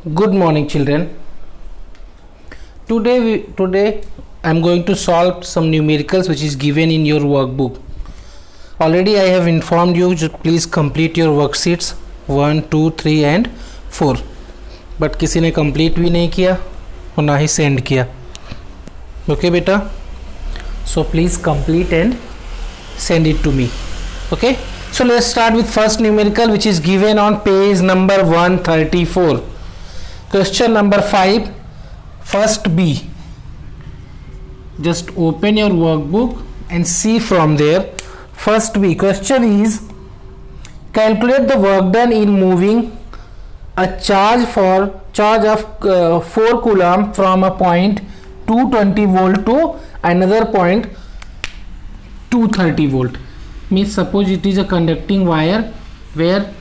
Good morning, children. Today I am going to solve some numericals which is given in your workbook. Already I have informed you, please complete your worksheets 1, 2, 3 and 4. But किसी ने complete भी नहीं किया और ना ही send किया. Okay बेटा? So please complete and send it to me. Okay? So let's start with first numerical which is given on page number 134. Question number 5, first B. Just open your workbook and see from there. First B question is, calculate the work done in moving a charge of 4 coulomb from a point 220 volt to another point 230 volt. Means suppose it is a conducting wire where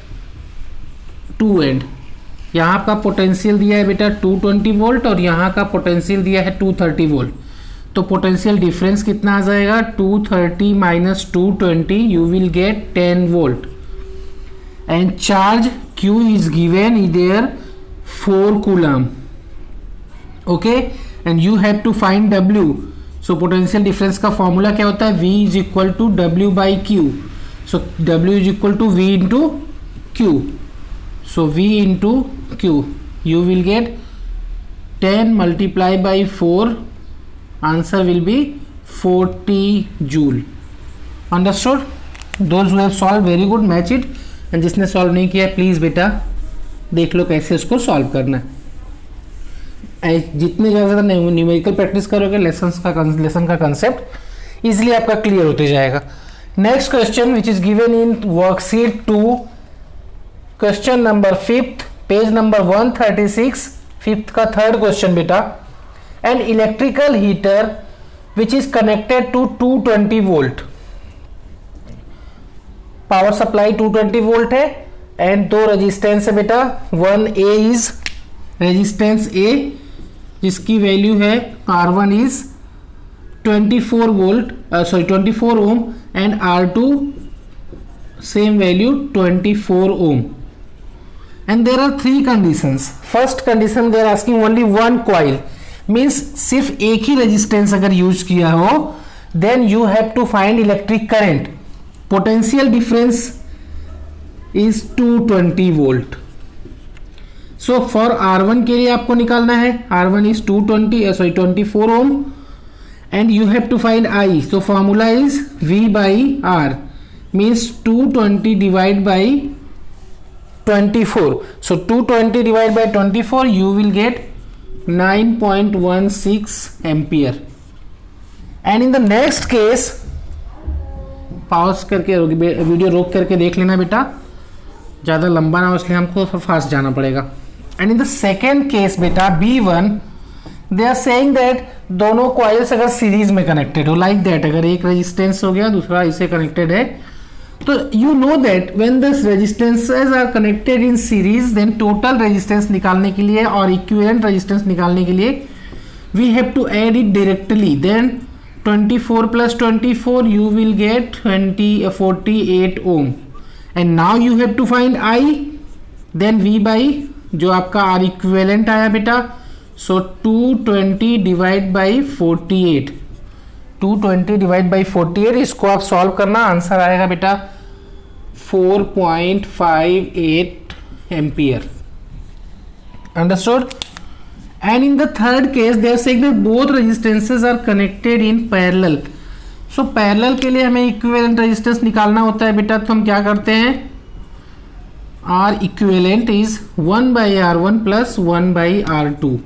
two end. यहाँ का potential दिया है बेटा 220 volt और यहाँ का potential दिया है 230 वोल्ट. तो पोटेंशियल डिफरेंस कितना आ जाएगा 230 minus 220 you will get 10 volt and charge Q is given there 4 coulomb. Okay and you have to find W. So potential difference का फॉर्मूला क्या होता है V is equal to W by Q. So W is equal to V into Q. So V into Q, you will get 10 multiplied by 4, answer will be 40 joule. Understood? Those who have solved very good, match it, and जिसने solve नहीं किया please बेटा देख लो कैसे उसको solve करना है. जितने ज़्यादा न्यूमेरिकल प्रैक्टिस करोगे लेसन का कंसेप्ट इजिली आपका क्लियर होते जाएगा. Next question which is given in worksheet 2. Question number 5th, page number 136, 5th का थर्ड क्वेश्चन बेटा. An electrical heater which is connected to 220 volt. Power supply 220 volt है and दो resistance है बेटा. 1A is resistance A जिसकी value है R1 is 24 volt 24 ohm and R2 same value 24 Om. And there are 3 conditions. First condition they are asking only one coil, means सिर्फ एक ही resistance अगर use किया हो then you have to find electric current. Potential difference is 220 volt. So for R1 के लिए आपको निकालना है. R1 is 24 ohm and you have to find I. So formula is V by R means 220 divided by 24. So 220 divided by 24 you will get 9.16 ampere. And in the next case pause करके video रोक करके देख लेना बेटा, ज़्यादा लंबा ना हो इसलिए हमको फास्ट जाना पड़ेगा. And in the second case बेटा B1 they are saying that दोनों कॉइल्स अगर सीरीज में कनेक्टेड हो लाइक दैट, अगर एक रेजिस्टेंस हो गया दूसरा इसे कनेक्टेड है तो you know that when the resistances are connected in series then total resistance निकालने के लिए और equivalent resistance निकालने के लिए we have to add it directly. Then 24 plus 24 you will get 48 ohm and now you have to find I, then V by जो आपका R equivalent आया बेटा. So 220 divide by 48, 220 divide by 48 इसको आप solve करना, आंसर आएगा बेटा 4.58 ampere. Understood? And in the third case they are saying that both resistances are connected in parallel. So parallel के लिए हमें इक्विवेलेंट रेजिस्टेंस निकालना होता है बेटा, तो हम क्या करते हैं R equivalent is 1 by R1 plus 1 by R2.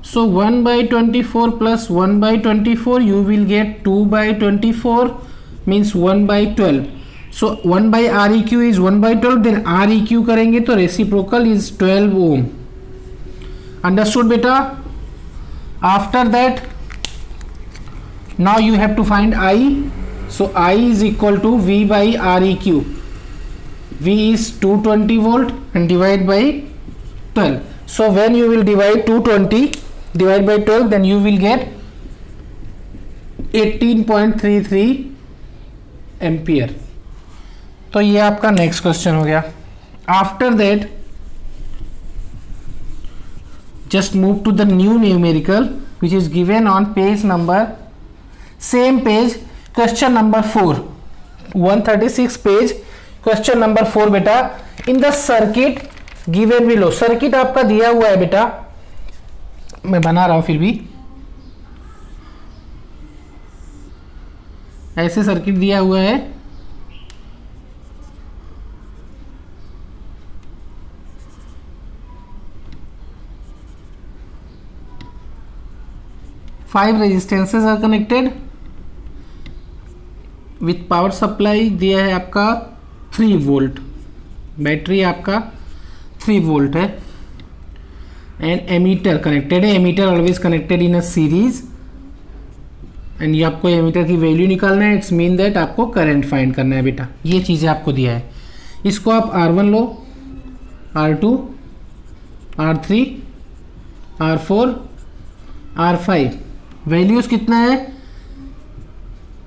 So 1 by 24 plus 1 by 24 you will get 2 by 24 means 1 by 12. So 1 by Req is 1 by 12, then Req करेंगे तो reciprocal is 12 ohm. Understood बेटा? After that now you have to find I. So I is equal to V by Req. V is 220 volt and divide by 12. So when you will divide 220 divide by 12 then you will get 18.33 ampere. तो ये आपका next question हो गया. After that just move to the new numerical which is given on page number, same page, question number 4, 136 page, question number 4 बेटा. in the circuit given below, circuit आपका दिया हुआ है बेटा, मैं बना रहा हूं फिर भी, ऐसे सर्किट दिया हुआ है. Five resistances are connected with power supply दिया है आपका 3 वोल्ट, बैटरी आपका 3 वोल्ट है, एंड एमीटर कनेक्टेड है. Ammeter always connected in a series, and ये आपको एमीटर की वैल्यू निकालना है. इट्स मीन दैट आपको करंट फाइंड करना है बेटा. ये चीज़ें आपको दिया है. इसको आप R1 लो, R2, R3, R4, R5. Values कितना है?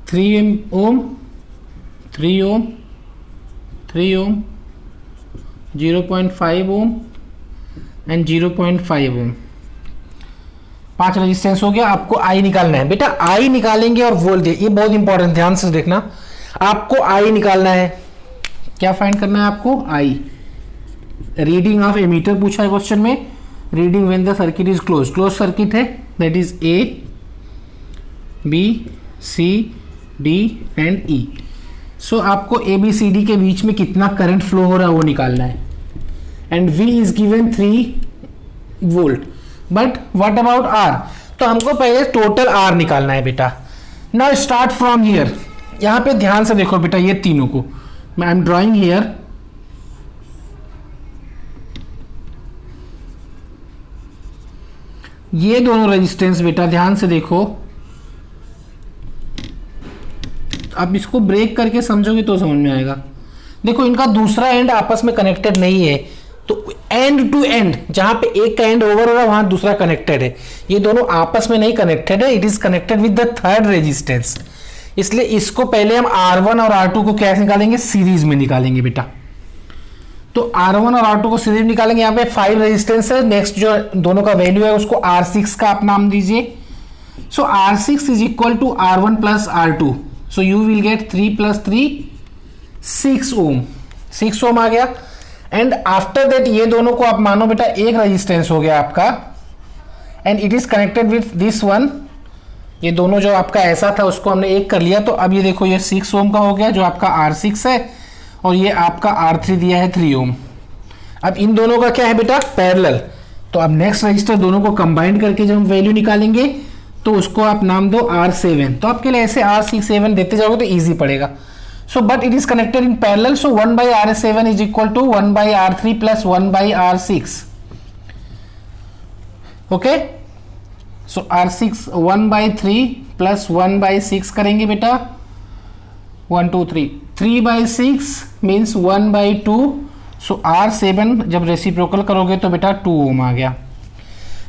3 ओम, 3 ओम, 3 ओम, 0.5 ओम एंड 0.5 ओम. 5 रेजिस्टेंस हो गया. आपको आई निकालना है बेटा. आई निकालेंगे और वोल्टेज, ये बहुत इंपॉर्टेंट, ध्यान से देखना. आपको आई निकालना है. क्या फाइंड करना है आपको? आई. रीडिंग ऑफ एमीटर पूछा है क्वेश्चन में. Reading when the circuit is close. Close circuit है, that is A, B, C, D and E. So आपको ए बी सी डी के बीच में कितना करंट फ्लो हो रहा है वो निकालना है. And V is given 3 volt. But what about R? तो हमको पहले टोटल R निकालना है बेटा. Now start from here. यहां पे ध्यान से देखो बेटा, ये तीनों को मैं आई एम ड्रॉइंग हियर. ये दोनों रेजिस्टेंस बेटा ध्यान से देखो. आप इसको ब्रेक करके समझोगे तो समझ में आएगा. देखो इनका दूसरा एंड आपस में कनेक्टेड नहीं है, तो एंड टू एंड जहां पे एक का एंड ओवर हो रहा है वहां दूसरा कनेक्टेड है. ये दोनों आपस में नहीं कनेक्टेड है. It is connected with the third resistance. इसलिए इसको पहले हम R1 और R2 को कैसे निकालेंगे? सीरीज में निकालेंगे बेटा. तो R1 और R2 को सीरीज निकालेंगे. यहाँ पे 5 रेजिस्टेंस है. नेक्स्ट जो दोनों का वैल्यू है उसको R6 का आप नाम दीजिए. So R6 is equal to R1 plus R2. So you will get 3 plus 3 6 ohm. 6 ohm आ गया. एंड आफ्टर दैट ये दोनों को आप मानो बेटा एक रेजिस्टेंस हो गया आपका, and it is connected with this one. ये दोनों जो आपका ऐसा था उसको हमने एक कर लिया. तो अब ये देखो ये 6 ओम का हो गया जो आपका R6 है, और ये आपका R3 दिया है 3 ओम. अब इन दोनों का क्या है बेटा? पैरेलल. तो अब नेक्स्ट रजिस्टर दोनों को कंबाइन करके जब हम वैल्यू निकालेंगे तो उसको आप नाम दो R7. तो आपके लिए ऐसे R6 7 देते जाओगे तो इजी पड़ेगा. So but it is connected in parallel. So 1 by R7 is equal to 1 by R3 plus 1 by R6. Okay. So R6 1 by 3 plus 1 by 6 करेंगे बेटा. 1 2 3 3 by 6 means 1 by 2. So R7 जब reciprocal करोगे तो बेटा 2 ohm आ गया.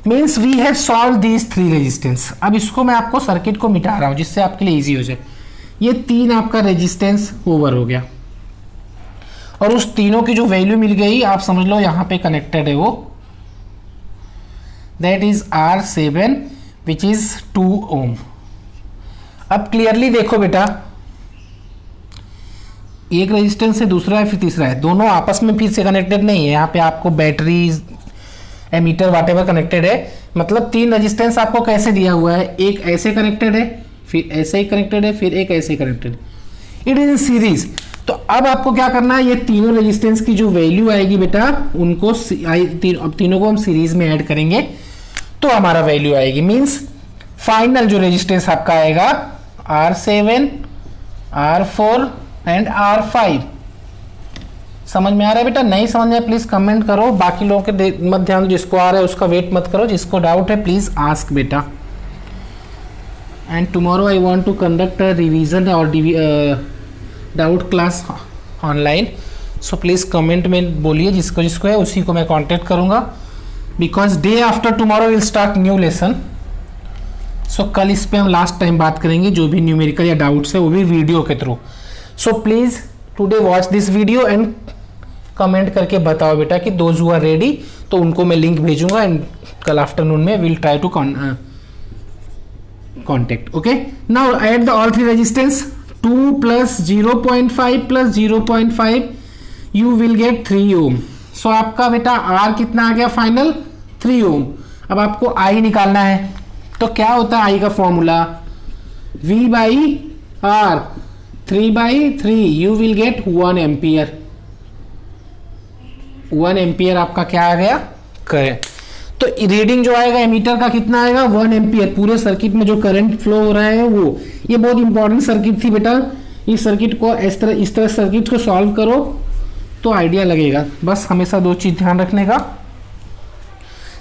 Means we have solve these 3 resistance. अब इसको मैं आपको सर्किट को मिटा रहा हूं जिससे आपके लिए इजी हो जाए. ये 3 आपका रेजिस्टेंस ओवर हो गया, और उस तीनों की जो वैल्यू मिल गई आप समझ लो यहां पे कनेक्टेड है वो, that is R7 which is 2 ओम. अब क्लियरली देखो बेटा, एक रेजिस्टेंस है, दूसरा है, फिर तीसरा है. दोनों आपस में फिर से कनेक्टेड नहीं है. यहाँ पे आपको बैटरी, एमीटर व्हाटएवर कनेक्टेड है. मतलब 3 रेजिस्टेंस आपको कैसे दिया हुआ है? एक ऐसे कनेक्टेड है, फिर ऐसे ही कनेक्टेड है, फिर एक ऐसे connected. It is in series. तो अब आपको क्या करना है? ये तीनों रेजिस्टेंस की जो वैल्यू आएगी बेटा उनको अब तीनों को हम सीरीज में ऐड करेंगे तो हमारा वैल्यू आएगी. मींस फाइनल जो रेजिस्टेंस आपका आएगा R7, R4 एंड R5. समझ में आ रहा है बेटा? नहीं समझ में प्लीज कमेंट करो. बाकी लोगों के मत ध्यान, जिसको आ रहा है उसका वेट मत करो. जिसको डाउट है प्लीज आस्क बेटा. And tomorrow I want to conduct a revision और doubt class online. So please comment में बोलिए जिसको जिसको है, उसी को मैं कांटेक्ट करूंगा. Because day after tomorrow will start new lesson. So कल इस पे हम लास्ट टाइम बात करेंगे. जो भी न्यूमेरिकल या डाउट्स है वो भी वीडियो के through. So please today watch this video and comment करके बताओ बेटा कि दोज हु आर रेडी, तो उनको मैं लिंक भेजूंगा एंड कल आफ्टरनून में will try to contact. Okay, now add the all three resistance. 2 plus 0.5 plus 0.5 you will get 3 ohm. सो आपका बेटा R कितना आ गया फाइनल 3 ohm. अब आपको I निकालना है, तो क्या होता है I का formula V by R, 3/3 you will get 1 ampere. 1 ampere आपका क्या आ गया करंट. तो रीडिंग जो आएगा एमीटर का कितना आएगा 1 एम्पियर. पूरे सर्किट में जो करंट फ्लो हो रहा है वो, ये बहुत इंपॉर्टेंट सर्किट थी बेटा. इस सर्किट को इस तरह सर्किट को सॉल्व करो तो आइडिया लगेगा. बस हमेशा दो चीज ध्यान रखने का,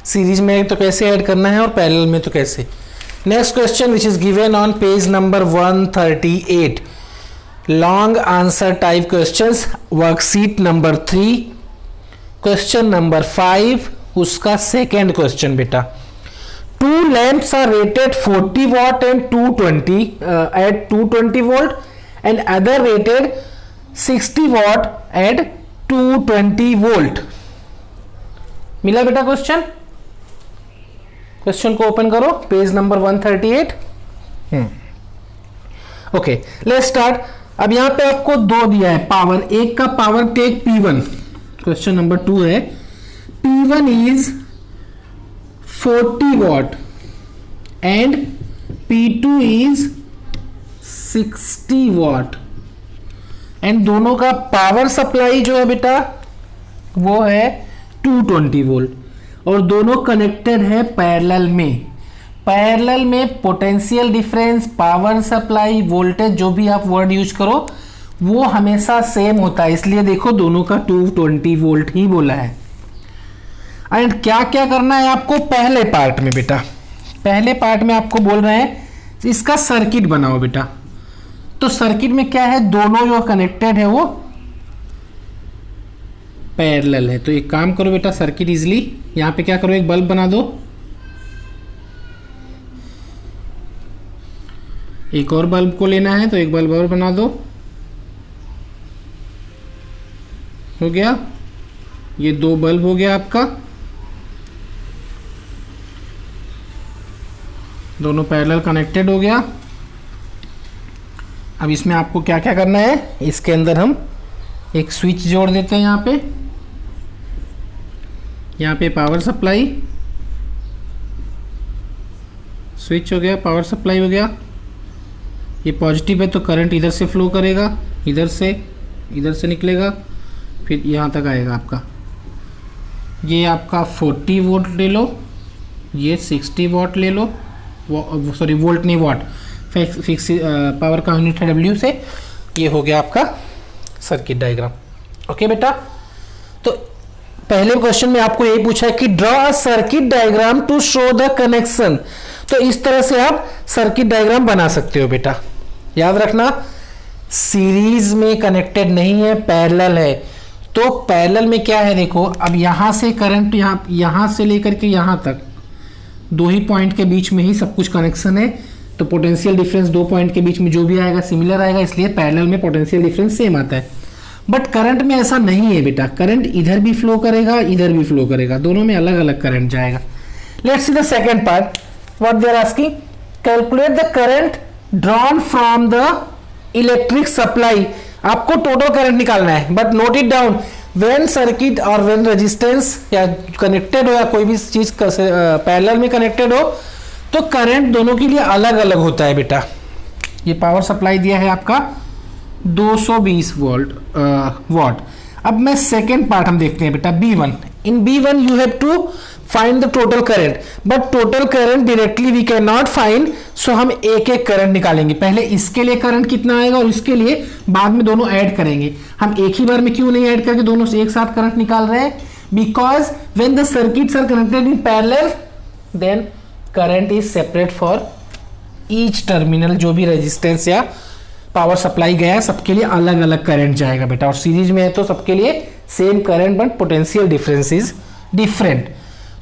सीरीज में तो कैसे ऐड करना है और पैरेलल में तो कैसे. Next question which is given on page number 138, long answer type questions, worksheet number 3, question number 5, उसका सेकेंड क्वेश्चन बेटा. 2 lamps are rated 40 watt and 220 at 220 volt and other rated 60 watt at 220 volt. मिला बेटा question. Question को open करो, page number 138. Okay, let's start. अब यहां पे आपको दो दिया है पावर. एक का power take P1, question number 2 है. P1 is 40 watt and P2 is 60 watt and दोनों का पावर सप्लाई जो है बेटा वो है 220 वोल्ट और दोनों कनेक्टेड है पैरेलल में. पैरेलल में potential difference, power supply, voltage, जो भी आप वर्ड यूज करो वो हमेशा सेम होता है. इसलिए देखो दोनों का 220 वोल्ट ही बोला है. एंड क्या क्या करना है आपको पहले पार्ट में बेटा. पहले पार्ट में आपको बोल रहे हैं इसका सर्किट बनाओ बेटा. तो सर्किट में क्या है, दोनों जो कनेक्टेड है वो पैरेलल है. तो एक काम करो बेटा, सर्किट इजली यहां पे क्या करो, एक बल्ब बना दो. एक और बल्ब को लेना है तो एक बल्ब और बना दो. हो गया, ये 2 बल्ब हो गया आपका. दोनों पैरेलल कनेक्टेड हो गया. अब इसमें आपको क्या क्या करना है, इसके अंदर हम एक स्विच जोड़ देते हैं. यहाँ पे पावर सप्लाई, स्विच हो गया, पावर सप्लाई हो गया. ये पॉजिटिव है तो करंट इधर से फ्लो करेगा, इधर से निकलेगा, फिर यहाँ तक आएगा आपका. ये आपका 40 वोल्ट ले लो, ये 60 वॉट ले लो, सॉरी वोल्ट नहीं वॉट, फिक्स पावर का यूनिट है डब्ल्यू से. ये हो गया आपका सर्किट डायग्राम. ओके बेटा, तो पहले क्वेश्चन में आपको ये पूछा है कि draw a circuit diagram to show the connection. तो इस तरह से आप सर्किट डायग्राम बना सकते हो बेटा. याद रखना सीरीज में कनेक्टेड नहीं है, पैरेलल है. तो पैरेलल में क्या है देखो, अब यहां से करंट यहां से लेकर के यहां तक 2 ही पॉइंट के बीच में ही सब कुछ कनेक्शन है. तो पोटेंशियल डिफरेंस 2 पॉइंट के बीच में जो भी आएगा सिमिलर आएगा, इसलिए पैरेलल में पोटेंशियल डिफरेंस सेम आता है. बट करंट में ऐसा नहीं है बेटा. करंट इधर भी फ्लो करेगा, इधर भी फ्लो करेगा, दोनों में अलग अलग करंट जाएगा. Let's see the second part. What they are asking, calculate the current drawn from the electric supply. आपको टोटल करंट निकालना है, but note it down. When circuit और व्हेन रेजिस्टेंस या कनेक्टेड हो या कोई भी चीज पैरेलल में कनेक्टेड हो तो करंट दोनों के लिए अलग अलग होता है बेटा. ये पावर सप्लाई दिया है आपका 220 वॉट. अब मैं सेकेंड पार्ट हम देखते हैं बेटा, B1. In B1 you have to find the total current, but total current directly we can not find. So हम एक एक करंट निकालेंगे. पहले इसके लिए करंट कितना आएगा और इसके लिए बाद में दोनों ऐड करेंगे. हम एक ही बार में क्यों नहीं ऐड करके दोनों से एक साथ करंट निकाल रहे हैं, because when the circuits are connected in parallel then current is separate for each terminal. जो भी रेजिस्टेंस या पावर सप्लाई गया है सबके लिए अलग अलग करंट जाएगा बेटा. और सीरीज में है तो सबके लिए same current but potential difference is different.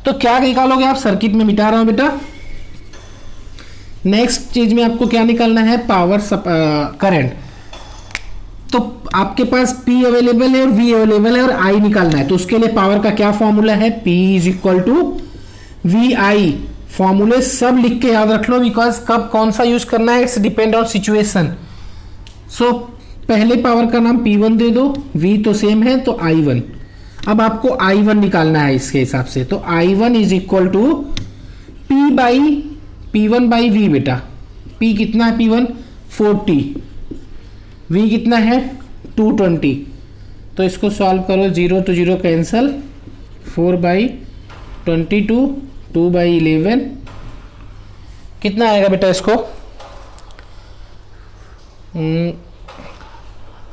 तो क्या निकालोगे आप, सर्किट में मिटा रहा हूं बेटा. नेक्स्ट चीज में आपको क्या निकालना है, पावर करंट. तो आपके पास P अवेलेबल है और V अवेलेबल है और I निकालना है, तो उसके लिए पावर का क्या फॉर्मूला है, P is equal to VI। फॉर्मूले सब लिख के याद रख लो, बिकॉज कब कौन सा यूज करना है इट्स डिपेंड ऑन सिचुएशन। सो पहले पावर का नाम P1 दे दो, V तो सेम है तो I1। अब आपको I1 निकालना है इसके हिसाब से, तो I1 is equal to P1 by V। बेटा P कितना है, P1 40, V कितना है 220, तो इसको सॉल्व करो, 0 to 0 कैंसल, 4/22, 2/11 कितना आएगा बेटा इसको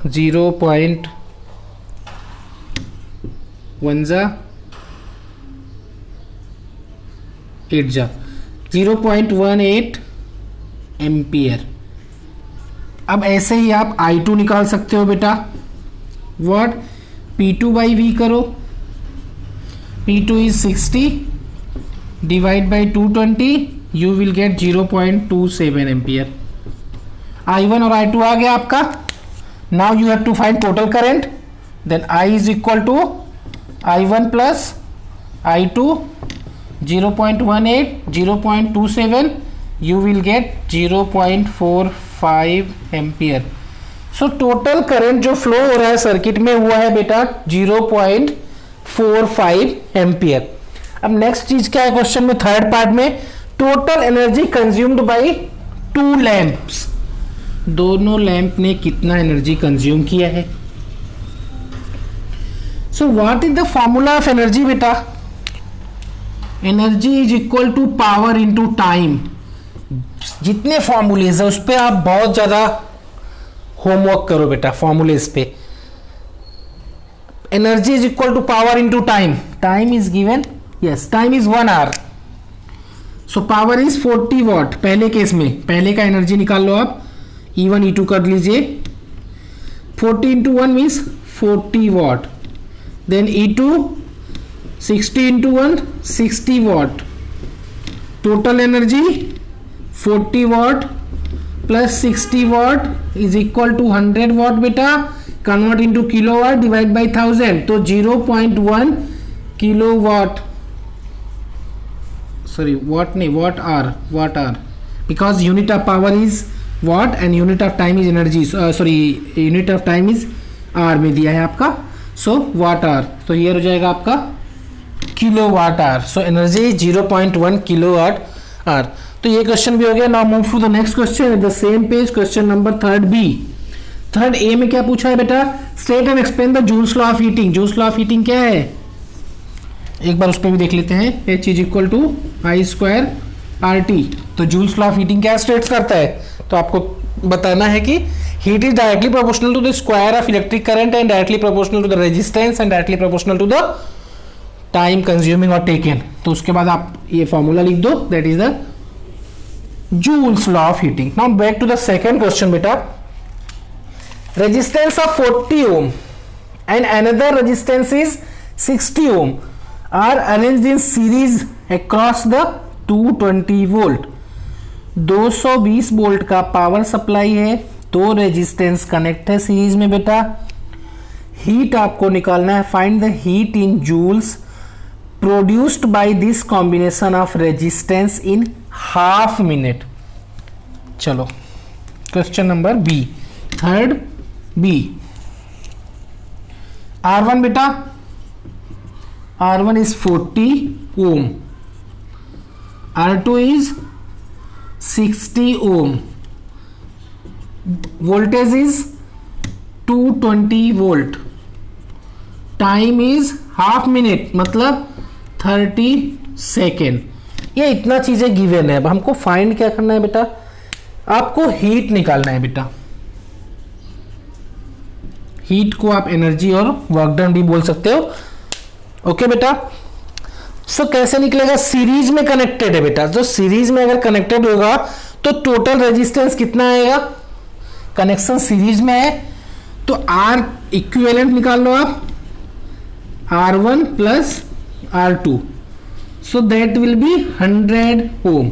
0.1 जा 8 जा 0.18 एम्पियर। अब ऐसे ही आप I2 निकाल सकते हो बेटा, व्हाट P2 बाई V करो, P2 is 60 divide by 220, you will get 0.27 ampere. I1 और I2 आ गया आपका। Now you have to find total current, then I is equal to I1 plus I2, 0.18 0.27, you will get 0.45 ampere. So total current जो flow हो रहा है circuit में हुआ है बेटा 0.45 एम्पियर। अब नेक्स्ट चीज क्या है क्वेश्चन में, थर्ड पार्ट में, total energy consumed by 2 lamps. दोनों लैंप ने कितना एनर्जी कंज्यूम किया है। So what is the formula of energy बेटा, energy is equal to power into time. जितने फॉर्मूलेज है उस पर आप बहुत ज्यादा होमवर्क करो बेटा, फॉर्मूलेज पे। Energy is equal to power into time, time is given, yes time is 1 hour, so power is 40 watt. पहले केस में पहले का एनर्जी निकाल लो आप, E1 E2 कर लीजिए, 40 into 1 means 40 watt, then E2 60 into 1 60 watt, total energy 40 watt plus 60 watt is equal to 100 watt बेटा, convert into kilowatt divide by 1000, तो 0.1 किलोवाट, सॉरी वॉट नहीं, watt hour, because unit of power is watt and unit of time is energy, sorry unit of time is hour में दिया है आपका, so what are, तो ये हो जाएगा आपका kilowatt hour. So energy 0.1 kilowatt hour. तो ये क्वेश्चन भी हो गया। Now move to the next question at the same page, question number 3rd B. 3rd A में क्या पूछा है बेटा, state and explain the Joule's law of heating. Joule's law of heating क्या है, एक बार उस पर भी देख लेते हैं, H is equal to I² RT। तो जूल्स लॉ ऑफ हीटिंग क्या स्टेट्स करता है, तो आपको बताना है कि heat is directly proportional to the square of electric current and directly proportional to the resistance and directly proportional to the time consuming और टेकन। तो उसके बाद आप ये फॉर्मूला लिख दो, that is the Joule's law of heating. Now back to the second question बेटा, resistance of 40 ohm and another resistance is 60 ohm are arranged in series across the 220 volt. 220 volt का power supply है, 2 resistance connect है series में बेटा। Heat आपको निकालना है, find the heat in joules produced by this combination of resistance in half minute. चलो question number B, 3rd B. R1 बेटा, R1 is 40 ohm, R2 is 60 ohm, voltage is 220 volt, time is half minute मतलब 30 second. ये इतना चीजें given है। अब हमको find क्या करना है बेटा, आपको हीट निकालना है बेटा। हीट को आप एनर्जी और वर्क डन भी बोल सकते हो, ओके बेटा। सो कैसे निकलेगा, सीरीज में कनेक्टेड है बेटा, तो सीरीज में अगर कनेक्टेड होगा तो टोटल रेजिस्टेंस कितना आएगा, कनेक्शन सीरीज में है तो R इक्विवेलेंट निकाल लो आप, R1 plus R2, so that will be 100 ohm.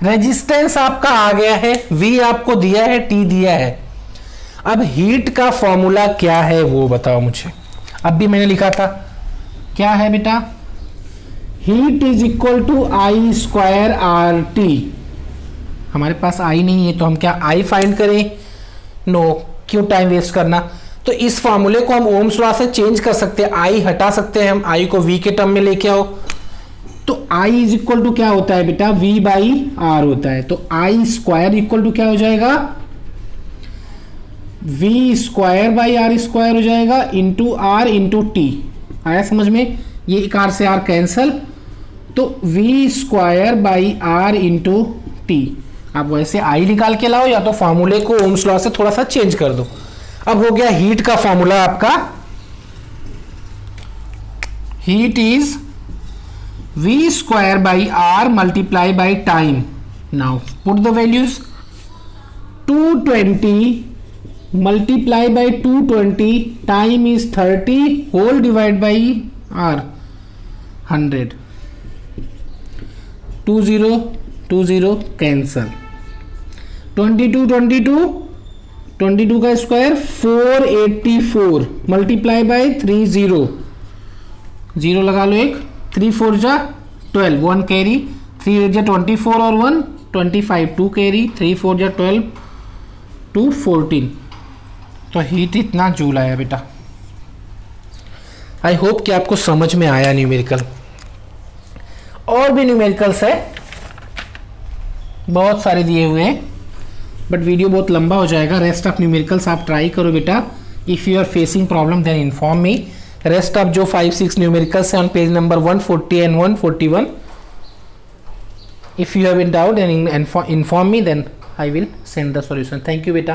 Resistance आपका आ गया है, V आपको दिया है, T दिया है। अब हीट का फॉर्मूला क्या है वो बताओ मुझे। अब भी मैंने लिखा था, क्या है बेटा, heat is equal to I square R T. हमारे पास आई नहीं है तो हम क्या आई फाइंड करें? नो, क्यों टाइम वेस्ट करना। तो इस फॉर्मूले को हम ओम्स लॉ से चेंज कर सकते हैं, आई हटा सकते हैं हम, आई को वी के टर्म में लेके आओ। तो आई इज इक्वल टू क्या होता है बेटा, वी बाई आर होता है। तो आई स्क्वायर इक्वल टू क्या हो जाएगा, V square by R square हो जाएगा इंटू आर इंटू टी। आया समझ में? ये एक आर से आर कैंसल, तो V square by R into T. आप वैसे आई निकाल के लाओ या तो फॉर्मूले को ओम्स लॉ से थोड़ा सा चेंज कर दो। अब हो गया हीट का फॉर्मूला आपका, heat is V square by R multiply by time. Now put the values, 220 multiply by 220 time is 30 whole divide by R 100। 20 cancel, 22 का स्क्वायर 484 मल्टीप्लाई बाई 30, 0 लगा लो एक, 3 4 जा 12, 1 कैरी, 3 जा 24 और 1 25, 2 कैरी, 3 4 जा 12, 2 14। तो हीट इतना जूल आया बेटा। आई होप कि आपको समझ में आया न्यूमेरिकल। और भी न्यूमेरिकल्स है, बहुत सारे दिए हुए हैं, बट वीडियो बहुत लंबा हो जाएगा। रेस्ट ऑफ न्यूमेरिकल्स आप ट्राई करो बेटा। If you are facing problem then inform me. Rest of जो 5-6 न्यूमेरिकल्स है on page number 140 and 141, if you have in doubt and inform me, then I will send the solution. Thank you beta.